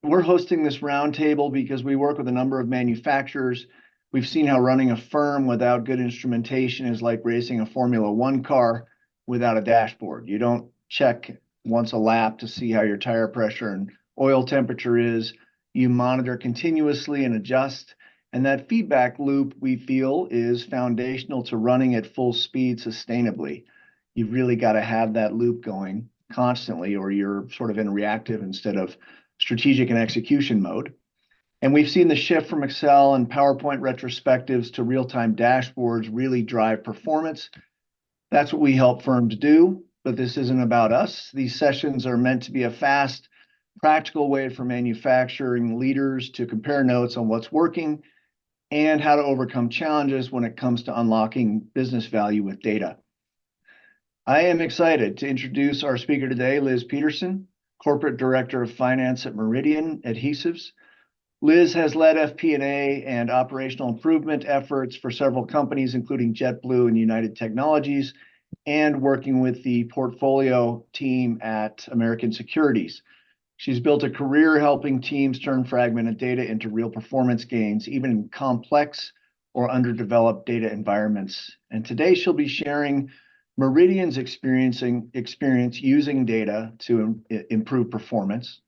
We're hosting this roundtable because we work with a number of manufacturers. We've seen how running a firm without good instrumentation is like racing a Formula One car without a dashboard. You don't check once a lap to see how your tire pressure and oil temperature is. You monitor continuously and adjust. And that feedback loop, we feel, is foundational to running at full speed sustainably. You've really got to have that loop going constantly, or you're sort of in reactive instead of strategic and execution mode. And we've seen the shift from Excel and PowerPoint retrospectives to real-time dashboards really drive performance. That's what we help firms do, but this isn't about us. These sessions are meant to be a fast, practical way for manufacturing leaders to compare notes on what's working and how to overcome challenges when it comes to unlocking business value with data. I am excited to introduce our speaker today, Liz Peterson, Corporate Director of Finance at Meridian Adhesives. Liz has led FP&A and operational improvement efforts for several companies, including JetBlue and United Technologies, and working with the portfolio team at American Securities. She's built a career helping teams turn fragmented data into real performance gains, even in complex or underdeveloped data environments. And today she'll be sharing Meridian's experience using data to improve performance.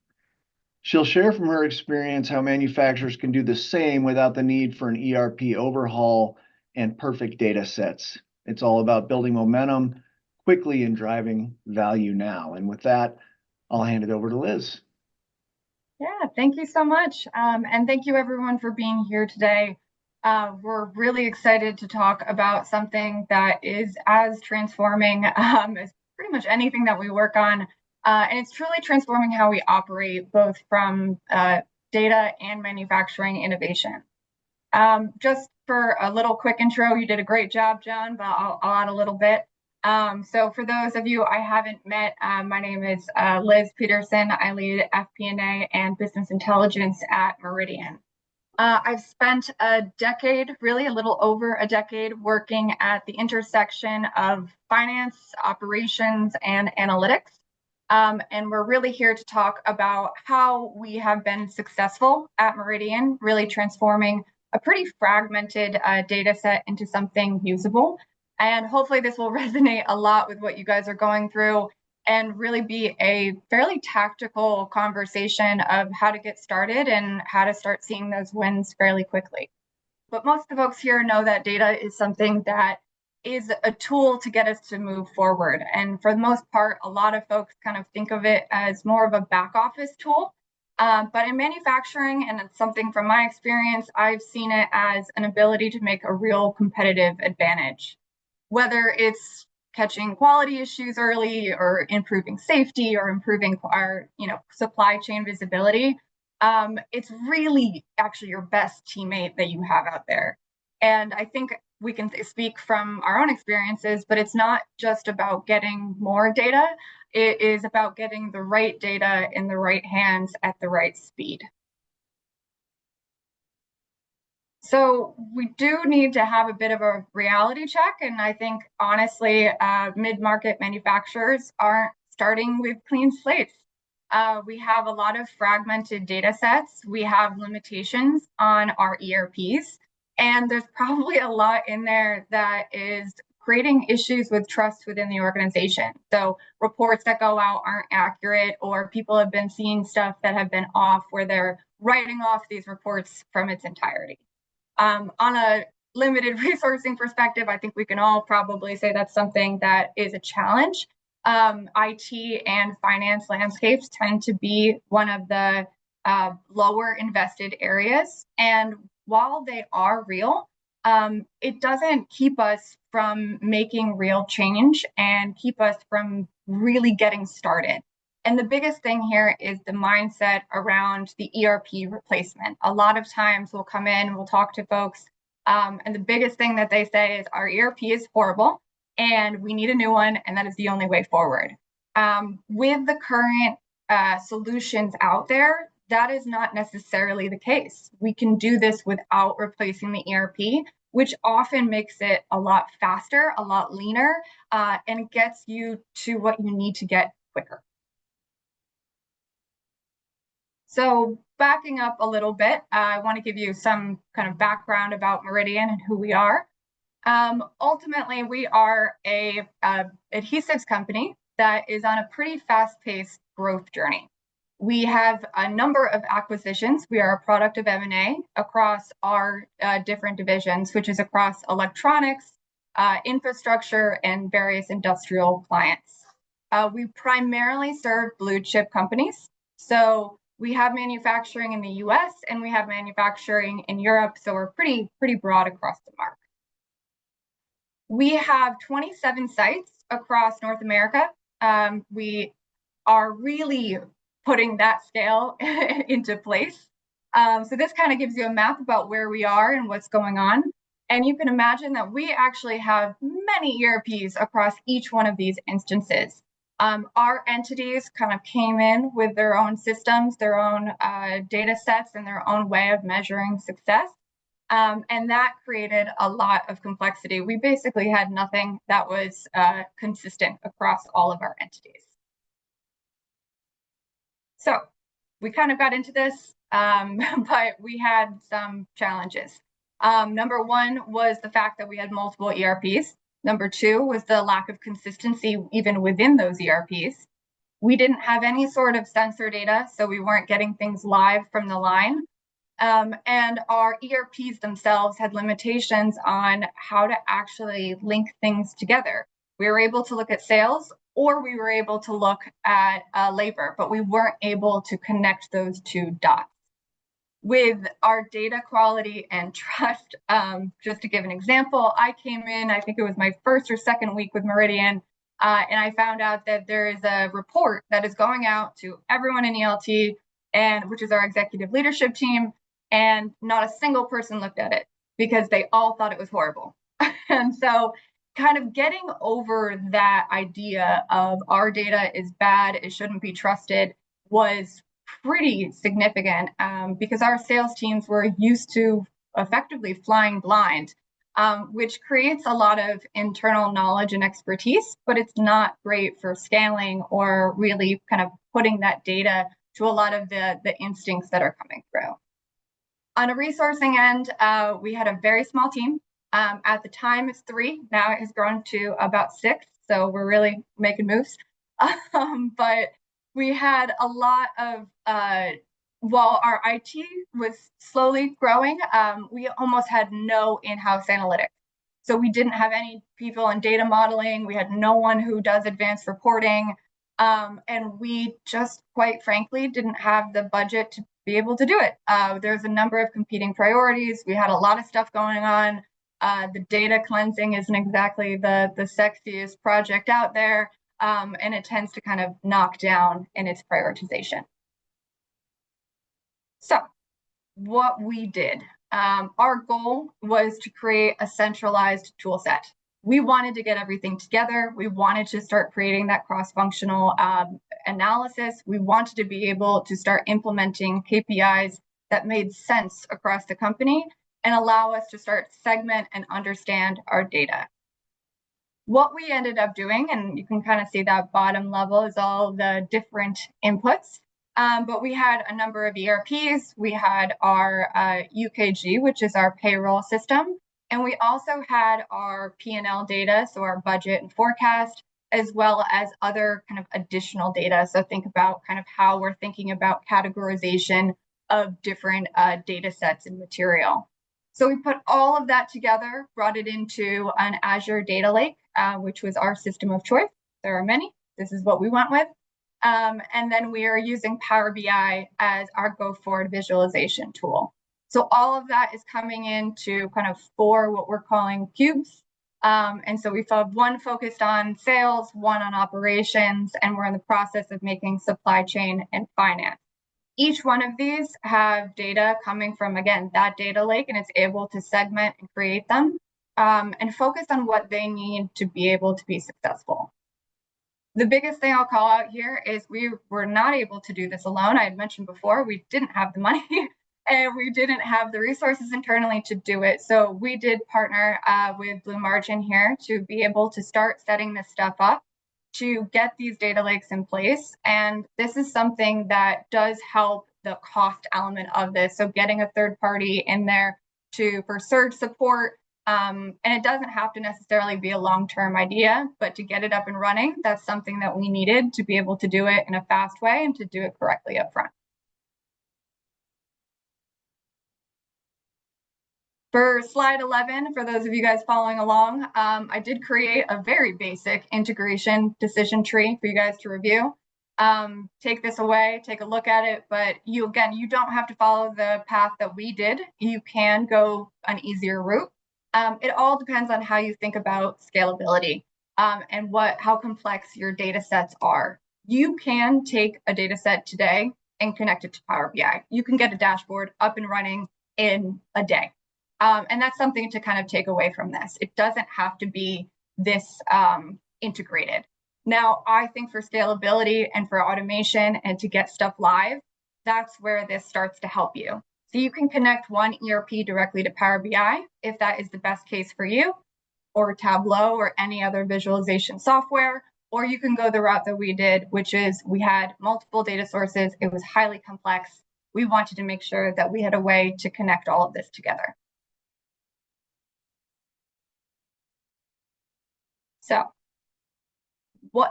She'll share from her experience how manufacturers can do the same without the need for an ERP overhaul and perfect data sets. It's all about building momentum quickly and driving value now. And with that, I'll hand it over to Liz. Yeah, thank you so much. And thank you everyone for being here today. We're really excited to talk about something that is as transforming as pretty much anything that we work on. And it's truly transforming how we operate, both from data and manufacturing innovation. Just for a little quick intro, you did a great job, John, but I'll add a little bit. So for those of you I haven't met, my name is Liz Peterson. I lead FP&A and business intelligence at Meridian. I've spent a decade, really a little over a decade, working at the intersection of finance, operations, and analytics. And we're really here to talk about how we have been successful at Meridian, really transforming a pretty fragmented data set into something usable. And hopefully this will resonate a lot with what you guys are going through and really be a fairly tactical conversation of how to get started and how to start seeing those wins fairly quickly. But most of the folks here know that data is something that is a tool to get us to move forward. And for the most part, a lot of folks kind of think of it as more of a back office tool. But in manufacturing, and it's something from my experience, I've seen it as an ability to make a real competitive advantage. Whether it's catching quality issues early or improving safety or improving our supply chain visibility, it's really actually your best teammate that you have out there. And I think we can speak from our own experiences, but it's not just about getting more data. It is about getting the right data in the right hands at the right speed. So we do need to have a bit of a reality check. And I think, honestly, mid-market manufacturers aren't starting with clean slates. We have a lot of fragmented data sets. We have limitations on our ERPs. And there's probably a lot in there that is creating issues with trust within the organization. So reports that go out aren't accurate, or people have been seeing stuff that have been off where they're writing off these reports from its entirety. On a limited resourcing perspective, I think we can all probably say that's something that is a challenge. IT and finance landscapes tend to be one of the lower invested areas. And while they are real, it doesn't keep us from making real change and keep us from really getting started. And the biggest thing here is the mindset around the ERP replacement. A lot of times we'll come in, we'll talk to folks, and the biggest thing that they say is our ERP is horrible and we need a new one, and that is the only way forward. With the current solutions out there, that is not necessarily the case. We can do this without replacing the ERP, which often makes it a lot faster, a lot leaner, and gets you to what you need to get quicker. So backing up a little bit, I want to give you some kind of background about Meridian and who we are. Ultimately, we are a adhesives company that is on a pretty fast-paced growth journey. We have a number of acquisitions. We are a product of M&A across our different divisions, which is across electronics, infrastructure, and various industrial clients. We primarily serve blue chip companies. So we have manufacturing in the US and we have manufacturing in Europe. So we're pretty broad across the market. We have 27 sites across North America. We are really putting that scale into place. So this kind of gives you a map about where we are and what's going on. And you can imagine that we actually have many ERPs across each one of these instances. Our entities kind of came in with their own systems, their own data sets, and their own way of measuring success. And that created a lot of complexity. We basically had nothing that was consistent across all of our entities. So we kind of got into this, but we had some challenges. Number one was the fact that we had multiple ERPs. Number two was the lack of consistency even within those ERPs. We didn't have any sort of sensor data, so we weren't getting things live from the line. And our ERPs themselves had limitations on how to actually link things together. We were able to look at sales or we were able to look at labor, but we weren't able to connect those two dots. With our data quality and trust, just to give an example, I came in, I think it was my first or second week with Meridian, and I found out that there is a report that is going out to everyone in ELT, and which is our executive leadership team, and not a single person looked at it because they all thought it was horrible. And so kind of getting over that idea of our data is bad, it shouldn't be trusted, was pretty significant because our sales teams were used to effectively flying blind, which creates a lot of internal knowledge and expertise, but it's not great for scaling or really kind of putting that data to a lot of the instincts that are coming through. On a resourcing end, we had a very small team. At the time, it's 3. Now it has grown to about 6. So we're really making moves. But we had a lot of, while our IT was slowly growing, we almost had no in-house analytics. So we didn't have any people in data modeling. We had no one who does advanced reporting. And we just, quite frankly, didn't have the budget to be able to do it. There's a number of competing priorities. We had a lot of stuff going on. The data cleansing isn't exactly the sexiest project out there, and it tends to kind of knock down in its prioritization. So what we did, our goal was to create a centralized tool set. We wanted to get everything together. We wanted to start creating that cross-functional analysis. We wanted to be able to start implementing KPIs that made sense across the company and allow us to start segment and understand our data. What we ended up doing, and you can kind of see that bottom level is all the different inputs, but we had a number of ERPs. We had our UKG, which is our payroll system. And we also had our P&L data, so our budget and forecast, as well as other kind of additional data. So think about kind of how we're thinking about categorization of different data sets and material. So we put all of that together, brought it into an Azure data lake, which was our system of choice. There are many. This is what we went with. And then we are using Power BI as our go-forward visualization tool. So all of that is coming into kind of 4 what we're calling cubes. And so we've had 1 focused on sales, 1 on operations, and we're in the process of making supply chain and finance. Each one of these have data coming from, again, that data lake, and it's able to segment and create them and focus on what they need to be able to be successful. The biggest thing I'll call out here is we were not able to do this alone. I had mentioned before, we didn't have the money and we didn't have the resources internally to do it. So we did partner with Blue Margin here to be able to start setting this stuff up to get these data lakes in place. And this is something that does help the cost element of this. So getting a third party in there for surge support. And it doesn't have to necessarily be a long-term idea, but to get it up and running, that's something that we needed to be able to do it in a fast way and to do it correctly up front. For slide 11, for those of you guys following along, I did create a very basic integration decision tree for you guys to review. Take this away, take a look at it, but you don't have to follow the path that we did. You can go an easier route. It all depends on how you think about scalability and how complex your data sets are. You can take a data set today and connect it to Power BI. You can get a dashboard up and running in a day. And that's something to kind of take away from this. It doesn't have to be this integrated. Now, I think for scalability and for automation and to get stuff live, that's where this starts to help you. So you can connect one ERP directly to Power BI if that is the best case for you, or Tableau or any other visualization software, or you can go the route that we did, which is we had multiple data sources. It was highly complex. We wanted to make sure that we had a way to connect all of this together. So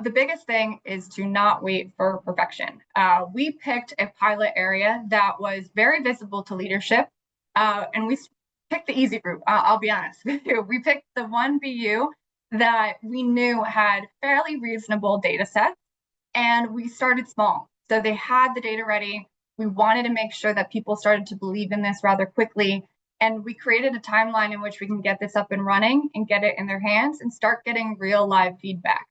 the biggest thing is to not wait for perfection. We picked a pilot area that was very visible to leadership, and we picked the easy route. I'll be honest with you. We picked the one BU that we knew had fairly reasonable data sets, and we started small. So they had the data ready. We wanted to make sure that people started to believe in this rather quickly. And we created a timeline in which we can get this up and running and get it in their hands and start getting real live feedback.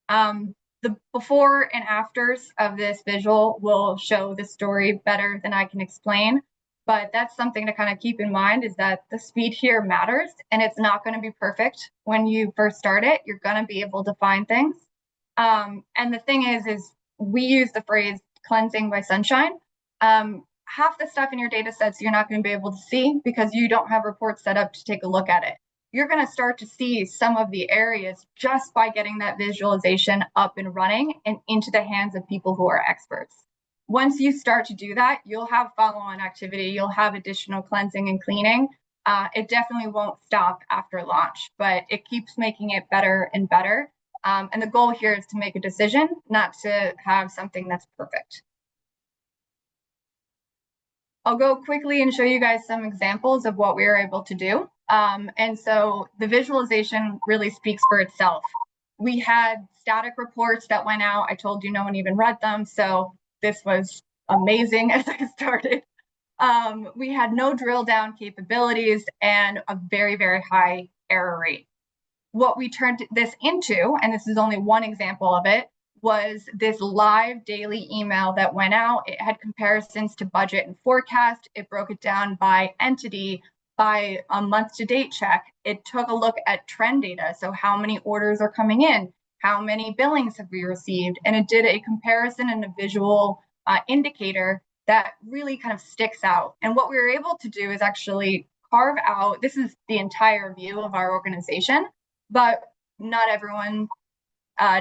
The before and afters of this visual will show the story better than I can explain, but that's something to kind of keep in mind, is that the speed here matters, and it's not going to be perfect when you first start it. You're going to be able to find things. And the thing is we use the phrase cleansing by sunshine. Half the stuff in your data sets you're not going to be able to see because you don't have reports set up to take a look at it. You're going to start to see some of the areas just by getting that visualization up and running and into the hands of people who are experts. Once you start to do that, you'll have follow-on activity, you'll have additional cleansing and cleaning. It definitely won't stop after launch, but it keeps making it better and better. And the goal here is to make a decision, not to have something that's perfect. I'll go quickly and show you guys some examples of what we were able to do. And so the visualization really speaks for itself. We had static reports that went out. I told you no one even read them, so this was amazing as I started. We had no drill down capabilities and a very, very high error rate. What we turned this into, and this is only one example of it, was this live daily email that went out. It had comparisons to budget and forecast. It broke it down by entity, by a month to date check. It took a look at trend data. So how many orders are coming in? How many billings have we received? And it did a comparison and a visual indicator that really kind of sticks out. And what we were able to do is actually carve out, this is the entire view of our organization, but not everyone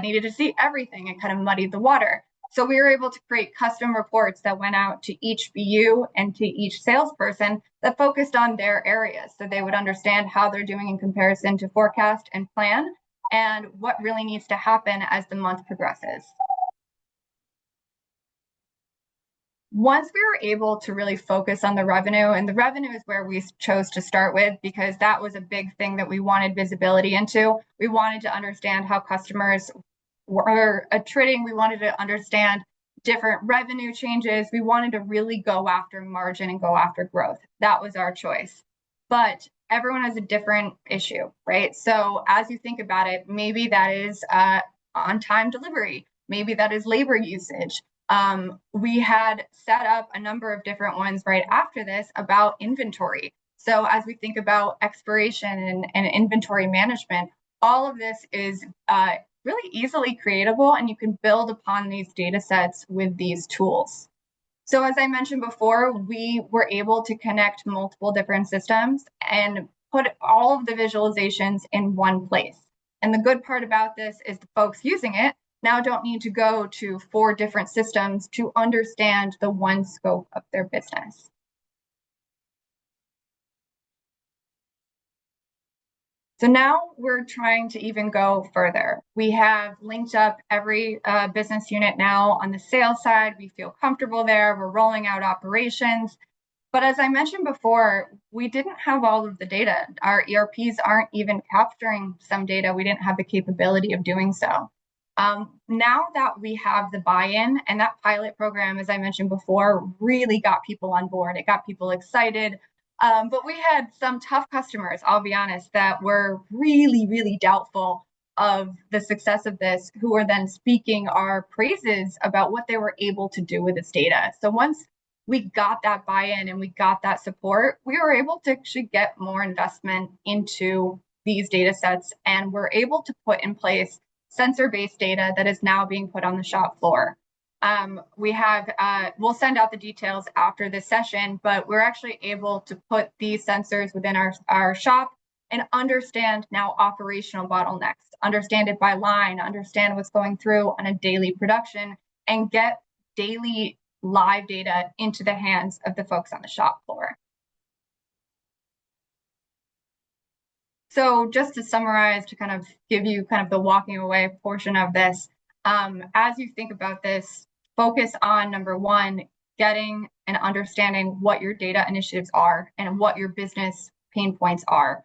needed to see everything. It kind of muddied the water. So we were able to create custom reports that went out to each BU and to each salesperson that focused on their areas. So they would understand how they're doing in comparison to forecast and plan, and what really needs to happen as the month progresses. Once we were able to really focus on the revenue, and the revenue is where we chose to start with because that was a big thing that we wanted visibility into. We wanted to understand how customers were attriting. We wanted to understand different revenue changes. We wanted to really go after margin and go after growth. That was our choice. But everyone has a different issue, right? So as you think about it, maybe that is on-time delivery. Maybe that is labor usage. We had set up a number of different ones right after this about inventory. So as we think about expiration and inventory management, all of this is really easily creatable, and you can build upon these data sets with these tools. So as I mentioned before, we were able to connect multiple different systems and put all of the visualizations in one place. And the good part about this is the folks using it, now don't need to go to 4 different systems to understand the one scope of their business. So now we're trying to even go further. We have linked up every business unit now on the sales side. We feel comfortable there. We're rolling out operations. But as I mentioned before, we didn't have all of the data. Our ERPs aren't even capturing some data. We didn't have the capability of doing so. Now that we have the buy-in, and that pilot program, as I mentioned before, really got people on board. It got people excited. But we had some tough customers, I'll be honest, that were really, really doubtful of the success of this, who were then speaking our praises about what they were able to do with this data. So once we got that buy-in and we got that support, we were able to actually get more investment into these data sets, and we're able to put in place sensor-based data that is now being put on the shop floor. We'll send out the details after this session, but we're actually able to put these sensors within our shop and understand now operational bottlenecks, understand it by line, understand what's going through on a daily production, and get daily live data into the hands of the folks on the shop floor. So just to summarize, to kind of give you kind of the walking away portion of this, as you think about this, focus on number one, getting and understanding what your data initiatives are and what your business pain points are.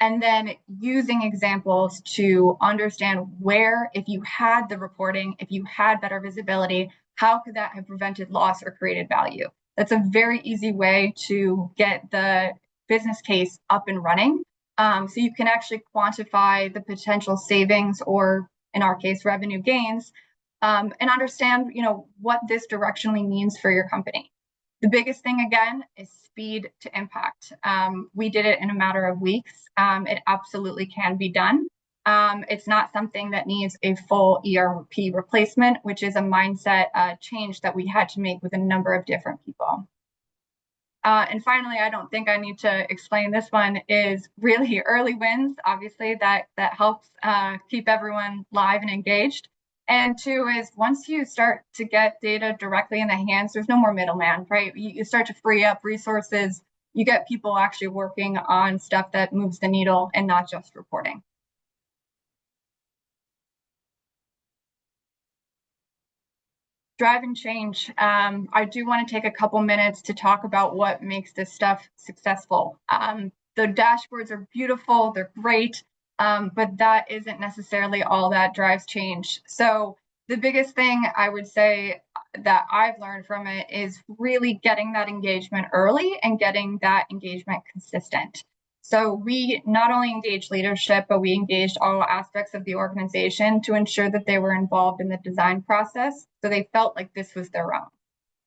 And then using examples to understand where, if you had the reporting, if you had better visibility, how could that have prevented loss or created value? That's a very easy way to get the business case up and running. So you can actually quantify the potential savings, or in our case, revenue gains, and understand, what this directionally means for your company. The biggest thing, again, is speed to impact. We did it in a matter of weeks. It absolutely can be done. It's not something that needs a full ERP replacement, which is a mindset change that we had to make with a number of different people. And finally, I don't think I need to explain this one, is really early wins. Obviously, that helps keep everyone live and engaged. And 2 is, once you start to get data directly in the hands, there's no more middleman, right? You start to free up resources. You get people actually working on stuff that moves the needle and not just reporting. Drive and change. I do want to take a couple minutes to talk about what makes this stuff successful. The dashboards are beautiful, they're great, but that isn't necessarily all that drives change. So the biggest thing I would say that I've learned from it is really getting that engagement early and getting that engagement consistent. So we not only engaged leadership, but we engaged all aspects of the organization to ensure that they were involved in the design process, so they felt like this was their own.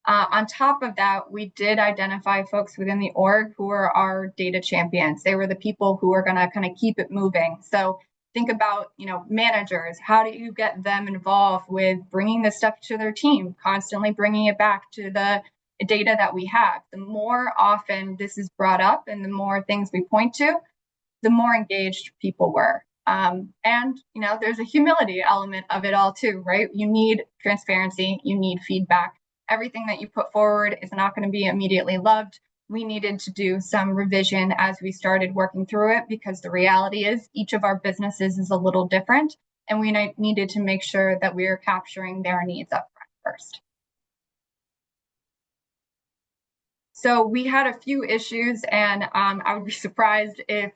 On top of that, we did identify folks within the org who were our data champions. They were the people who are going to kind of keep it moving. So think about, managers. How do you get them involved with bringing this stuff to their team, constantly bringing it back to the data that we have? The more often this is brought up and the more things we point to, the more engaged people were. And, there's a humility element of it all too, right? You need transparency, you need feedback. Everything that you put forward is not going to be immediately loved. We needed to do some revision as we started working through it, because the reality is each of our businesses is a little different, and we needed to make sure that we are capturing their needs up front first. So we had a few issues, and I would be surprised if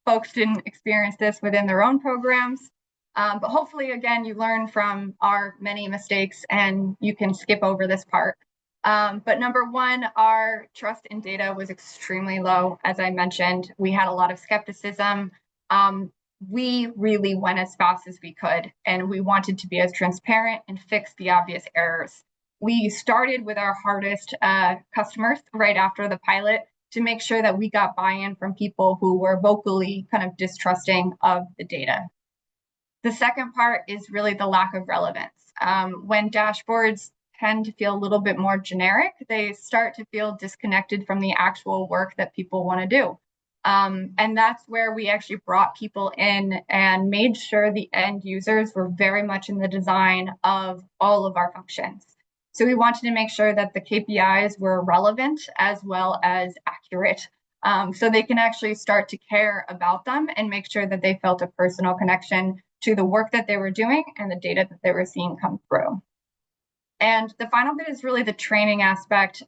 folks didn't experience this within their own programs. But hopefully, again, you learn from our many mistakes and you can skip over this part. But number one, our trust in data was extremely low. As I mentioned, we had a lot of skepticism. We really went as fast as we could, and we wanted to be as transparent and fix the obvious errors. We started with our hardest customers right after the pilot to make sure that we got buy-in from people who were vocally kind of distrusting of the data. The second part is really the lack of relevance. When dashboards tend to feel a little bit more generic, they start to feel disconnected from the actual work that people want to do. And that's where we actually brought people in and made sure the end users were very much in the design of all of our functions. So we wanted to make sure that the KPIs were relevant as well as accurate, so they can actually start to care about them and make sure that they felt a personal connection to the work that they were doing and the data that they were seeing come through. And the final bit is really the training aspect.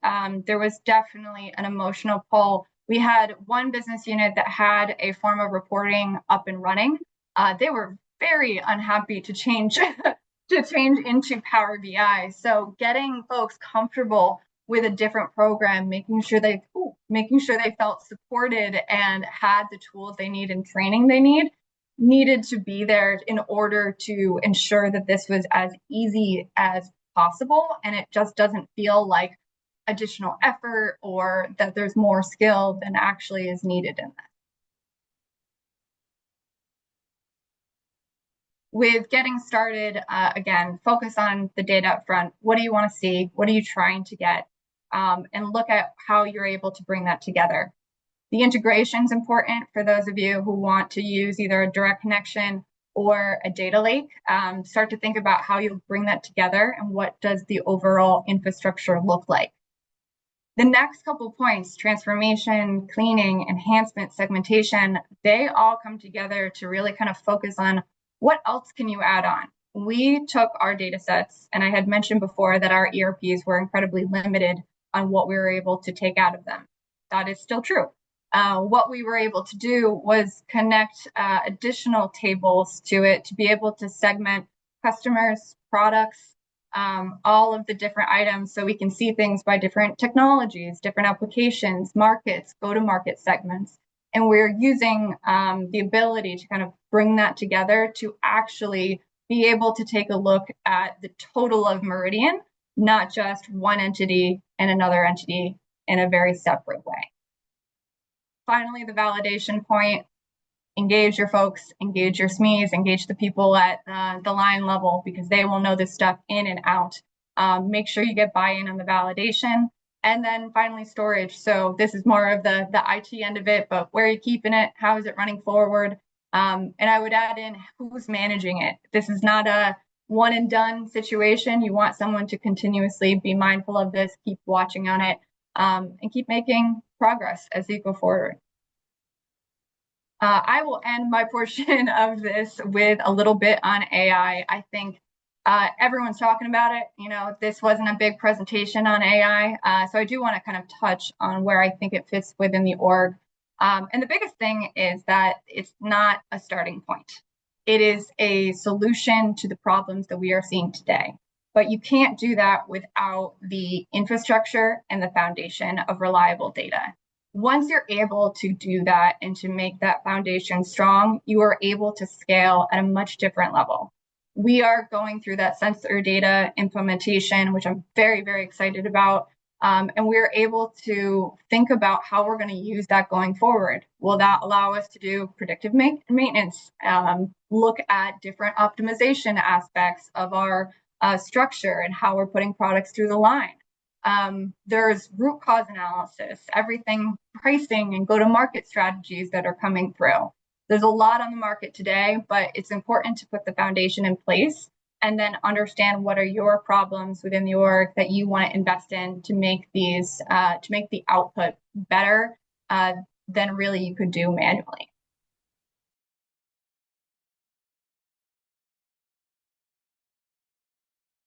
There was definitely an emotional pull. We had one business unit that had a form of reporting up and running. They were very unhappy to change to change into Power BI. So getting folks comfortable with a different program, making sure they felt supported and had the tools they need and training they needed to be there in order to ensure that this was as easy as possible, and it just doesn't feel like additional effort or that there's more skill than actually is needed in that. With getting started, again, focus on the data up front. What do you want to see? What are you trying to get? And look at how you're able to bring that together. The integration is important for those of you who want to use either a direct connection or a data lake. Start to think about how you'll bring that together and what does the overall infrastructure look like. The next couple of points, transformation, cleaning, enhancement, segmentation, they all come together to really kind of focus on what else can you add on. We took our data sets, and I had mentioned before that our ERPs were incredibly limited on what we were able to take out of them. That is still true. What we were able to do was connect additional tables to it to be able to segment customers, products, all of the different items so we can see things by different technologies, different applications, markets, go-to-market segments. And we're using the ability to kind of bring that together to actually be able to take a look at the total of Meridian, not just one entity and another entity in a very separate way. Finally, the validation point, engage your folks, engage your SMEs, engage the people at the line level because they will know this stuff in and out. Make sure you get buy-in on the validation. And then finally, storage. So this is more of the IT end of it, but where are you keeping it? How is it running forward? And I would add in who's managing it. This is not a one and done situation. You want someone to continuously be mindful of this, keep watching on it, and keep making progress as you go forward. I will end my portion of this with a little bit on AI. I think everyone's talking about it. You know, this wasn't a big presentation on AI. So I do want to kind of touch on where I think it fits within the org. And the biggest thing is that it's not a starting point. It is a solution to the problems that we are seeing today. But you can't do that without the infrastructure and the foundation of reliable data. Once you're able to do that and to make that foundation strong, you are able to scale at a much different level. We are going through that sensor data implementation, which I'm very, very excited about. And we're able to think about how we're going to use that going forward. Will that allow us to do predictive maintenance, look at different optimization aspects of our structure and how we're putting products through the line? There's root cause analysis, everything pricing and go-to-market strategies that are coming through. There's a lot on the market today, but it's important to put the foundation in place and then understand what are your problems within the org that you want to invest in to make these, to make the output better than really you could do manually.